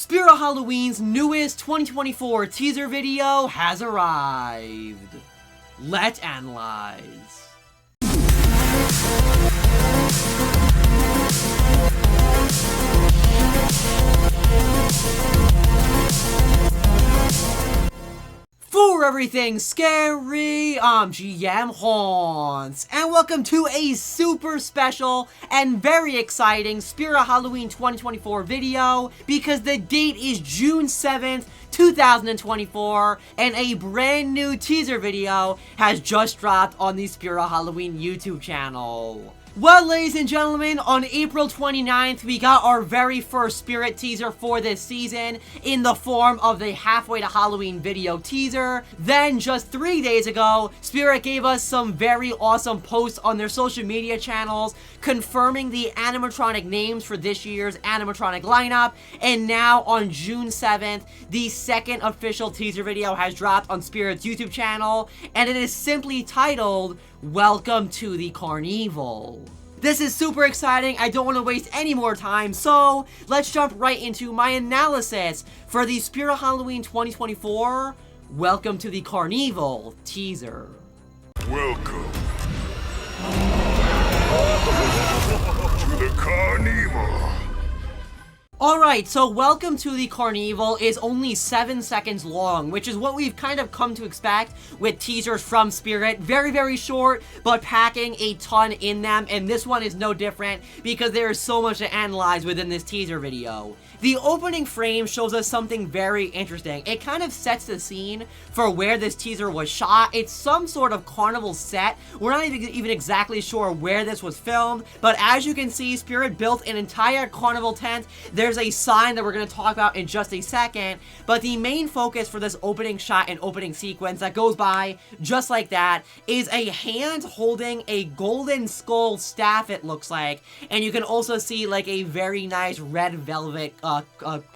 Spirit Halloween's newest 2024 teaser video has arrived. Let's analyze. For everything scary, I'm GMHaunts, and welcome to a super special and very exciting Spirit Halloween 2024 video, because the date is June 7th, 2024, and a brand new teaser video has just dropped on the Spirit Halloween YouTube channel. Well, ladies and gentlemen, on April 29th, we got our very first Spirit teaser for this season in the form of the Halfway to Halloween video teaser. Then, just 3 days ago, Spirit gave us some very awesome posts on their social media channels confirming the animatronic names for this year's animatronic lineup. And now, on June 7th, the second official teaser video has dropped on Spirit's YouTube channel, and it is simply titled, "Welcome to the Carnival." This is super exciting. I don't want to waste any more time, so let's jump right into my analysis for the Spirit Halloween 2024 Welcome to the Carnival teaser. Welcome to the Carnival. Alright, so Welcome to the Carnival is only 7 seconds long, which is what we've kind of come to expect with teasers from Spirit. Very, very short, but packing a ton in them, and this one is no different because there is so much to analyze within this teaser video. The opening frame shows us something very interesting. It kind of sets the scene for where this teaser was shot. It's some sort of carnival set. We're not even exactly sure where this was filmed, but as you can see, Spirit built an entire carnival tent. There's a sign that we're going to talk about in just a second, but the main focus for this opening shot and opening sequence that goes by just like that is a hand holding a golden skull staff, it looks like, and you can also see like a very nice red velvet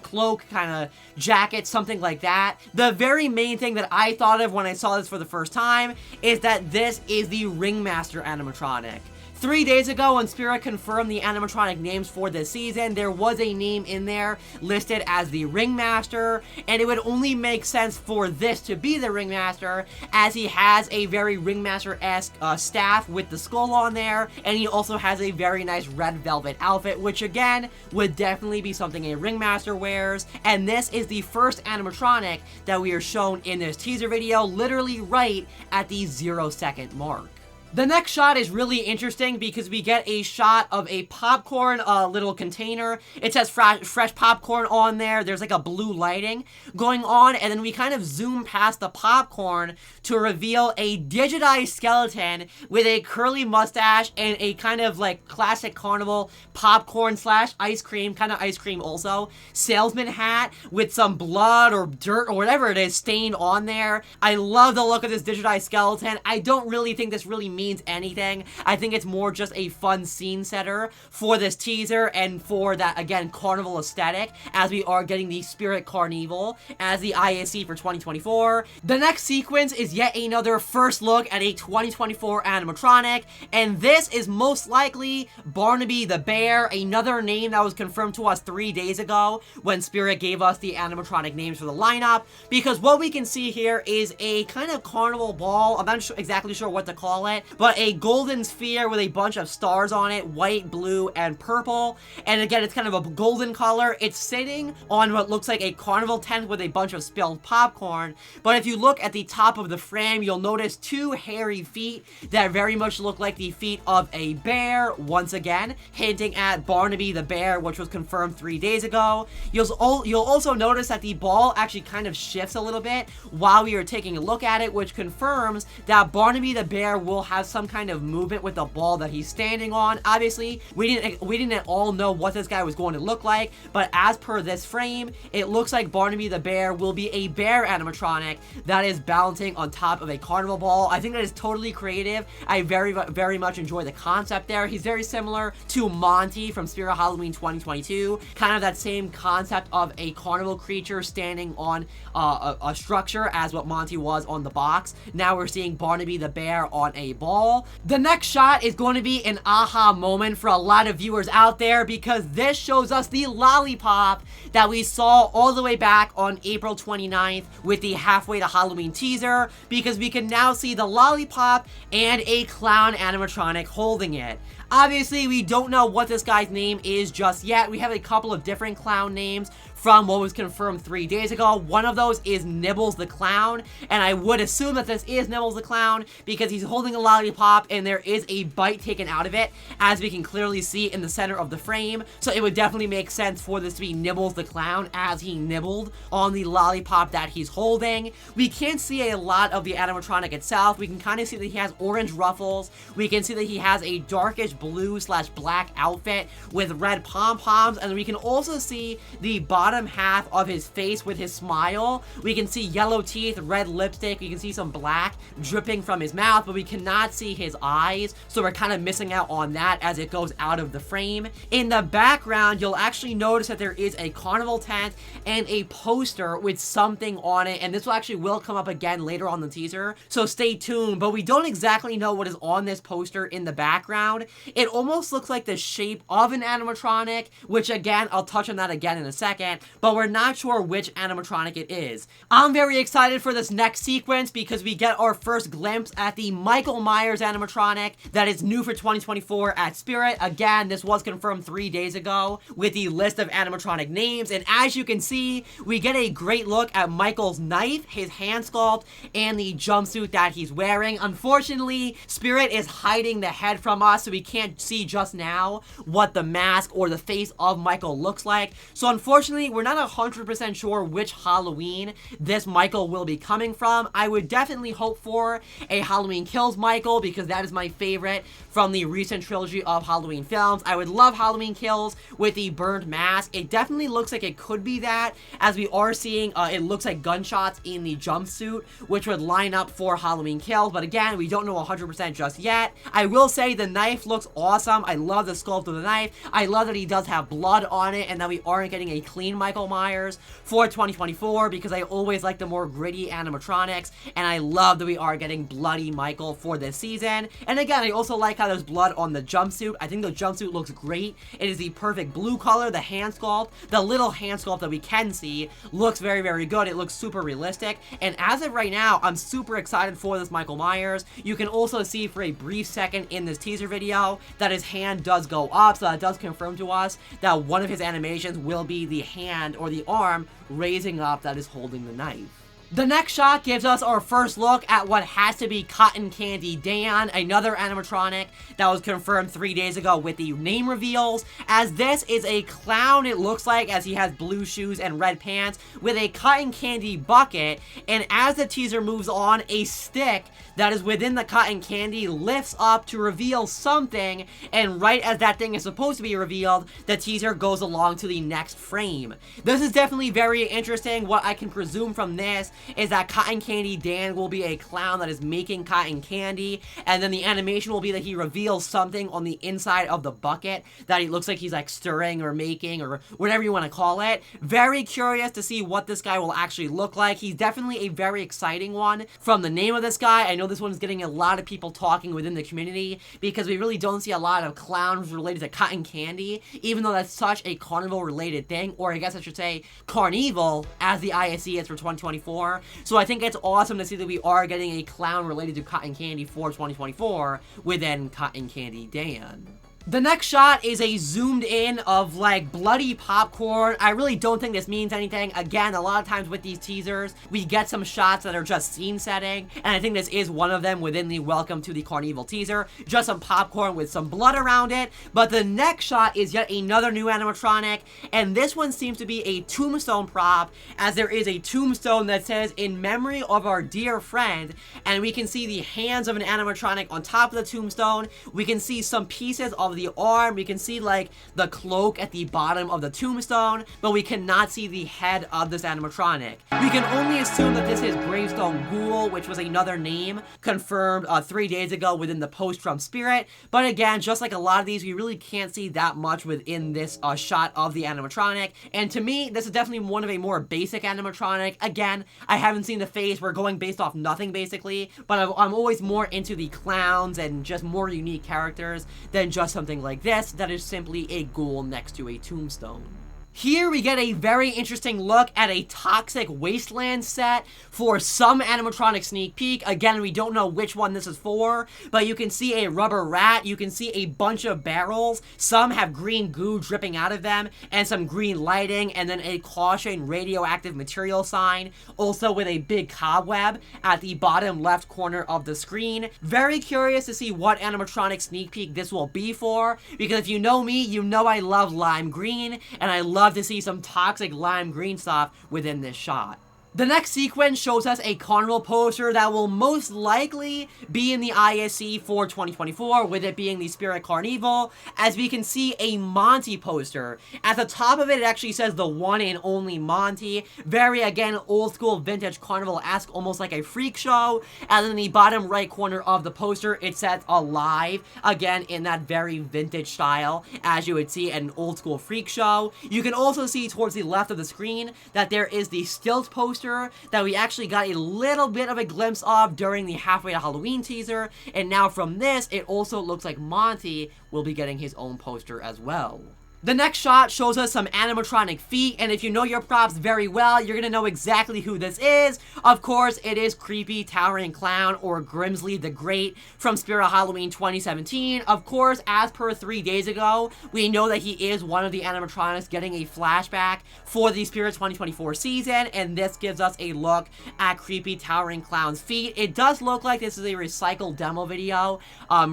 cloak kind of jacket, something like that. The very main thing that I thought of when I saw this for the first time is that this is the Ringmaster animatronic. 3 days ago, when Spirit confirmed the animatronic names for this season, there was a name in there listed as the Ringmaster, and it would only make sense for this to be the Ringmaster, as he has a very Ringmaster-esque staff with the skull on there, and he also has a very nice red velvet outfit, which again, would definitely be something a Ringmaster wears, and this is the first animatronic that we are shown in this teaser video, literally right at the 0-second mark. The next shot is really interesting because we get a shot of a popcorn little container. It says fresh popcorn on there. There's like a blue lighting going on, and then we kind of zoom past the popcorn to reveal a digitized skeleton with a curly mustache and a kind of like classic carnival popcorn slash ice cream, kind of ice cream also, salesman hat with some blood or dirt or whatever it is stained on there. I love the look of this digitized skeleton. I don't really think this really means anything. I think it's more just a fun scene setter for this teaser and for that, again, carnival aesthetic, as we are getting the Spirit Carnival as the ISC for 2024. The next sequence is yet another first look at a 2024 animatronic, and this is most likely Barnaby the Bear, another name that was confirmed to us 3 days ago when Spirit gave us the animatronic names for the lineup, because what we can see here is a kind of carnival ball. I'm not exactly sure what to call it, but a golden sphere with a bunch of stars on it, white, blue, and purple. And again, it's kind of a golden color. It's sitting on what looks like a carnival tent with a bunch of spilled popcorn. But if you look at the top of the frame, you'll notice two hairy feet that very much look like the feet of a bear, once again, hinting at Barnaby the Bear, which was confirmed 3 days ago. You'll also notice that the ball actually kind of shifts a little bit while we are taking a look at it, which confirms that Barnaby the Bear will have some kind of movement with the ball that he's standing on. Obviously, we didn't at all know what this guy was going to look like, but as per this frame, it looks like Barnaby the Bear will be a bear animatronic that is balancing on top of a carnival ball. I think that is totally creative. I very much enjoy the concept there. He's very similar to Monty from Spirit Halloween 2022, kind of that same concept of a carnival creature standing on a structure as what Monty was on the box. Now we're seeing Barnaby the Bear on a ball. small. The next shot is going to be an aha moment for a lot of viewers out there, because this shows us the lollipop that we saw all the way back on April 29th with the Halfway to Halloween teaser, because we can now see the lollipop and a clown animatronic holding it. Obviously, we don't know what this guy's name is just yet. We have a couple of different clown names from what was confirmed 3 days ago. One of those is Nibbles the Clown, and I would assume that this is Nibbles the Clown because he's holding a lollipop and there is a bite taken out of it, as we can clearly see in the center of the frame. So it would definitely make sense for this to be Nibbles the Clown, as he nibbled on the lollipop that he's holding. We can't see a lot of the animatronic itself. We can kind of see that he has orange ruffles. We can see that he has a darkish blue/black outfit with red pom-poms, and we can also see the bottom half of his face with his smile. We can see yellow teeth, red lipstick, we can see some black dripping from his mouth, but we cannot see his eyes, so we're kind of missing out on that as it goes out of the frame. In the background, you'll actually notice that there is a carnival tent and a poster with something on it, and this will come up again later on the teaser, so stay tuned. But we don't exactly know what is on this poster in the background. It almost looks like the shape of an animatronic, which again, I'll touch on that again in a second, but we're not sure which animatronic it is. I'm very excited for this next sequence because we get our first glimpse at the Michael Myers animatronic that is new for 2024 at Spirit. Again, this was confirmed 3 days ago with the list of animatronic names, and as you can see, we get a great look at Michael's knife, his hand sculpt, and the jumpsuit that he's wearing. Unfortunately, Spirit is hiding the head from us, so we can't see just now what the mask or the face of Michael looks like. So unfortunately, we're not 100% sure which Halloween this Michael will be coming from. I would definitely hope for a Halloween Kills Michael, because that is my favorite from the recent trilogy of Halloween films. I would love Halloween Kills with the burned mask. It definitely looks like it could be that, as we are seeing, it looks like gunshots in the jumpsuit, which would line up for Halloween Kills, but again, we don't know 100% just yet. I will say the knife looks awesome. I love the sculpt of the knife. I love that he does have blood on it and that we aren't getting a clean Michael Myers for 2024, because I always like the more gritty animatronics, and I love that we are getting bloody Michael for this season. And again, I also like how there's blood on the jumpsuit. I think the jumpsuit looks great. It is the perfect blue color. The hand sculpt, the little hand sculpt that we can see, looks very, very good. It looks super realistic, and as of right now, I'm super excited for this Michael Myers. You can also see for a brief second in this teaser video that his hand does go up, so that does confirm to us that one of his animations will be the hand or the arm raising up that is holding the knife. The next shot gives us our first look at what has to be Cotton Candy Dan, another animatronic that was confirmed 3 days ago with the name reveals, as this is a clown, it looks like, as he has blue shoes and red pants with a cotton candy bucket, and as the teaser moves on, a stick that is within the cotton candy lifts up to reveal something, and right as that thing is supposed to be revealed, the teaser goes along to the next frame. This is definitely very interesting. What I can presume from this is that Cotton Candy Dan will be a clown that is making cotton candy, and then the animation will be that he reveals something on the inside of the bucket that he looks like he's like stirring or making or whatever you want to call it. Very curious to see what this guy will actually look like. He's definitely a very exciting one from the name of this guy. I know this one's getting a lot of people talking within the community because we really don't see a lot of clowns related to cotton candy, even though that's such a Carnival related thing, or I guess I should say Carnival, as the ISE is for 2024. So I think it's awesome to see that we are getting a clown related to cotton candy for 2024 within Cotton Candy Dan. The next shot is a zoomed in of like bloody popcorn. I really don't think this means anything. Again, a lot of times with these teasers, we get some shots that are just scene setting, and I think this is one of them within the Welcome to the Carnival teaser. Just some popcorn with some blood around it. But the next shot is yet another new animatronic, and this one seems to be a tombstone prop, as there is a tombstone that says, "In memory of our dear friend," and we can see the hands of an animatronic on top of the tombstone. We can see some pieces of the arm. We can see like the cloak at the bottom of the tombstone, but we cannot see the head of this animatronic. We can only assume that this is Gravestone Ghoul, which was another name confirmed 3 days ago within the post from Spirit. But again, just like a lot of these, we really can't see that much within this shot of the animatronic. And to me, this is definitely one of a more basic animatronic. Again, I haven't seen the face. We're going based off nothing basically, but I'm always more into the clowns and just more unique characters than just something like this that is simply a ghoul next to a tombstone. Here we get a very interesting look at a Toxic Wasteland set for some animatronic sneak peek. Again, we don't know which one this is for, but you can see a rubber rat, you can see a bunch of barrels, some have green goo dripping out of them, and some green lighting, and then a caution radioactive material sign, also with a big cobweb at the bottom left corner of the screen. Very curious to see what animatronic sneak peek this will be for, because if you know me, you know I love lime green, and I love to see some toxic lime green stuff within this shot. The next sequence shows us a Carnival poster that will most likely be in the ISC for 2024, with it being the Spirit Carnival, as we can see a Monty poster. At the top of it, it actually says the one and only Monty. Very, again, old school vintage Carnival-esque, almost like a freak show. And then in the bottom right corner of the poster, it says Alive, again, in that very vintage style, as you would see at an old school freak show. You can also see towards the left of the screen that there is the Stilt poster that we actually got a little bit of a glimpse of during the Halfway to Halloween teaser, and now from this, it also looks like Monty will be getting his own poster as well. The next shot shows us some animatronic feet, and if you know your props very well, you're gonna know exactly who this is. Of course, it is Creepy Towering Clown, or Grimsley the Great, from Spirit Halloween 2017. Of course, as per 3 days ago, we know that he is one of the animatronics getting a flashback for the Spirit 2024 season, and this gives us a look at Creepy Towering Clown's feet. It does look like this is a recycled demo video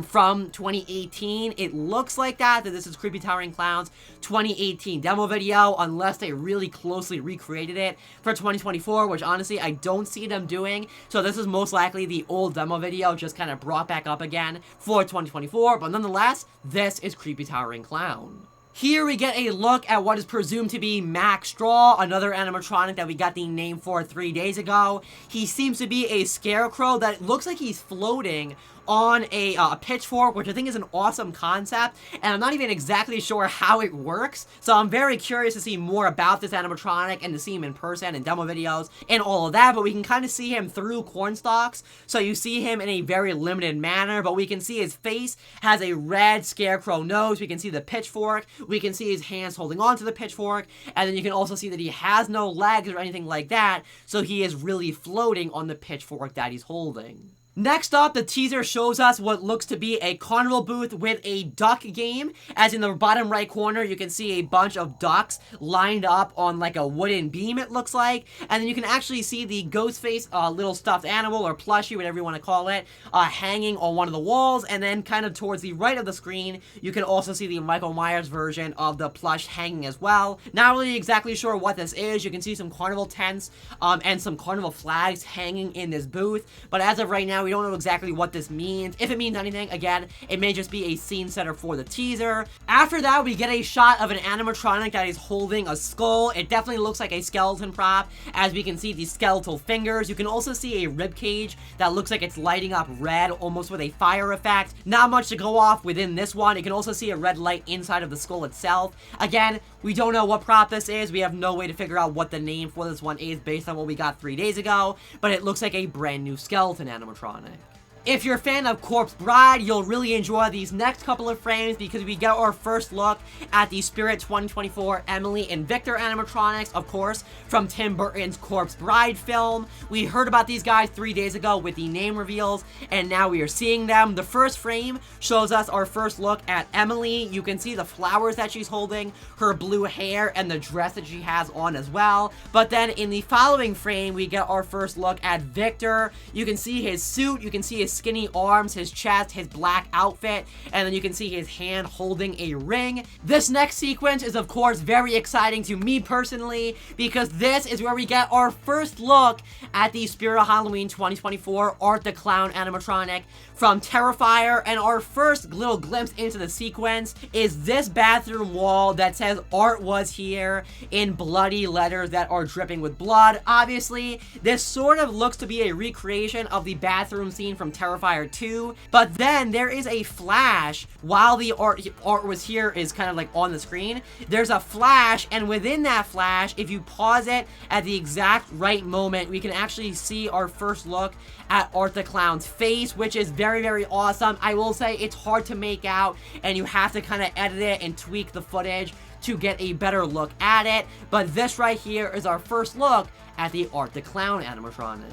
from 2018. It looks like that this is Creepy Towering Clown's 2018 demo video, unless they really closely recreated it for 2024, which honestly I don't see them doing. So this is most likely the old demo video just kind of brought back up again for 2024, but nonetheless, this is Creepy Towering Clown. Here we get a look at what is presumed to be Max Straw, another animatronic that we got the name for 3 days ago. He seems to be a scarecrow that looks like he's floating on a pitchfork, which I think is an awesome concept, and I'm not even exactly sure how it works, so I'm very curious to see more about this animatronic and to see him in person in demo videos and all of that. But we can kind of see him through corn stalks, so you see him in a very limited manner, but we can see his face has a red scarecrow nose. We can see the pitchfork, we can see his hands holding on to the pitchfork, and then you can also see that he has no legs or anything like that, so he is really floating on the pitchfork that he's holding. Next up, the teaser shows us what looks to be a Carnival booth with a duck game. As in the bottom right corner, you can see a bunch of ducks lined up on like a wooden beam, it looks like. And then you can actually see the Ghostface little stuffed animal, or plushie, whatever you want to call it, hanging on one of the walls. And then kind of towards the right of the screen, you can also see the Michael Myers version of the plush hanging as well. Not really exactly sure what this is. You can see some Carnival tents and some Carnival flags hanging in this booth. But as of right now, we don't know exactly what this means. If it means anything, again, it may just be a scene setter for the teaser. After that, we get a shot of an animatronic that is holding a skull. It definitely looks like a skeleton prop, as we can see the skeletal fingers. You can also see a rib cage that looks like it's lighting up red, almost with a fire effect. Not much to go off within this one. You can also see a red light inside of the skull itself. Again, we don't know what prop this is. We have no way to figure out what the name for this one is based on what we got 3 days ago, but it looks like a brand new skeleton animatronic. If you're a fan of Corpse Bride, you'll really enjoy these next couple of frames, because we get our first look at the Spirit 2024 Emily and Victor animatronics, of course, from Tim Burton's Corpse Bride film. We heard about these guys 3 days ago with the name reveals, and now we are seeing them. The first frame shows us our first look at Emily. You can see the flowers that she's holding, her blue hair, and the dress that she has on as well. But then in the following frame, we get our first look at Victor. You can see his suit, you can see his skinny arms, his chest, his black outfit, and then you can see his hand holding a ring. This next sequence is of course very exciting to me personally, because this is where we get our first look at the Spirit of Halloween 2024 Art the Clown animatronic from Terrifier, and our first little glimpse into the sequence is this bathroom wall that says Art was here in bloody letters that are dripping with blood. Obviously, this sort of looks to be a recreation of the bathroom scene from Terrifier 2, but then there is a flash while the art was here is kind of like on the screen. There's a flash, and within that flash, if you pause it at the exact right moment, we can actually see our first look at Art the Clown's face, which is very, very awesome. I will say it's hard to make out, and you have to kind of edit it and tweak the footage to get a better look at it, but this right here is our first look at the Art the Clown animatronic.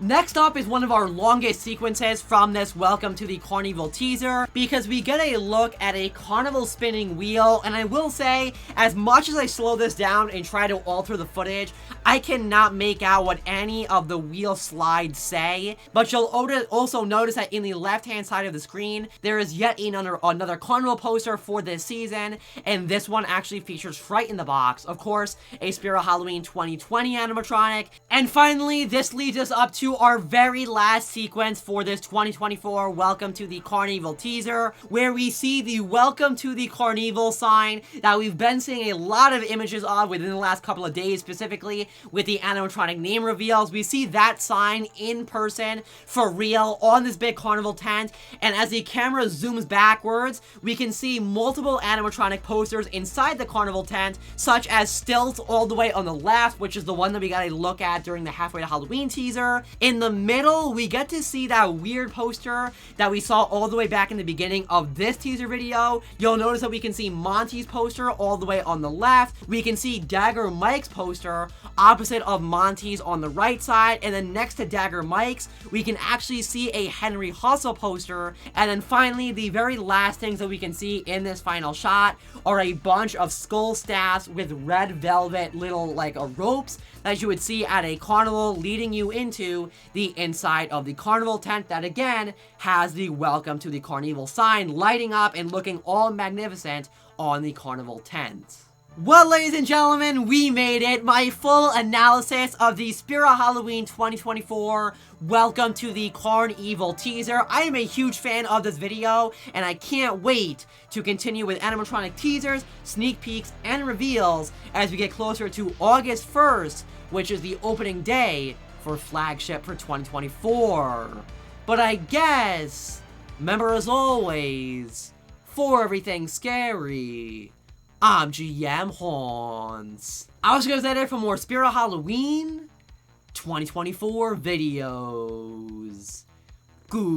Next up is one of our longest sequences from this Welcome to the Carnival teaser, because we get a look at a Carnival spinning wheel, and I will say, as much as I slow this down and try to alter the footage, I cannot make out what any of the wheel slides say, but you'll also notice that in the left-hand side of the screen, there is yet another Carnival poster for this season, and this one actually features Fright in the Box, of course, a Spirit of Halloween 2020 animatronic. And finally, this leads us up to our very last sequence for this 2024 Welcome to the Carnival teaser, where we see the Welcome to the Carnival sign that we've been seeing a lot of images of within the last couple of days, specifically with the animatronic name reveals. We see that sign in person for real on this big Carnival tent, and as the camera zooms backwards, we can see multiple animatronic posters inside the Carnival tent, such as Stilts all the way on the left, which is the one that we got a look at during the Halfway to Halloween teaser. In the middle, we get to see that weird poster that we saw all the way back in the beginning of this teaser video. You'll notice that we can see Monty's poster all the way on the left. We can see Dagger Mike's poster opposite of Monty's on the right side, and then next to Dagger Mike's, we can actually see a Henry Hustle poster. And then finally, the very last things that we can see in this final shot are a bunch of skull staffs with red velvet little ropes that you would see at a carnival, leading you into the inside of the carnival tent that again has the Welcome to the Carnival sign lighting up and looking all magnificent on the carnival tent. Well, ladies and gentlemen, we made it. My full analysis of the Spirit of Halloween 2024 Welcome to the Carnival teaser. I am a huge fan of this video, and I can't wait to continue with animatronic teasers, sneak peeks, and reveals as we get closer to August 1st, which is the opening day for Flagship for 2024. But I guess, remember as always, for everything scary, I'm GMHaunts. I was gonna say that for more Spirit of Halloween 2024 videos. Goodbye.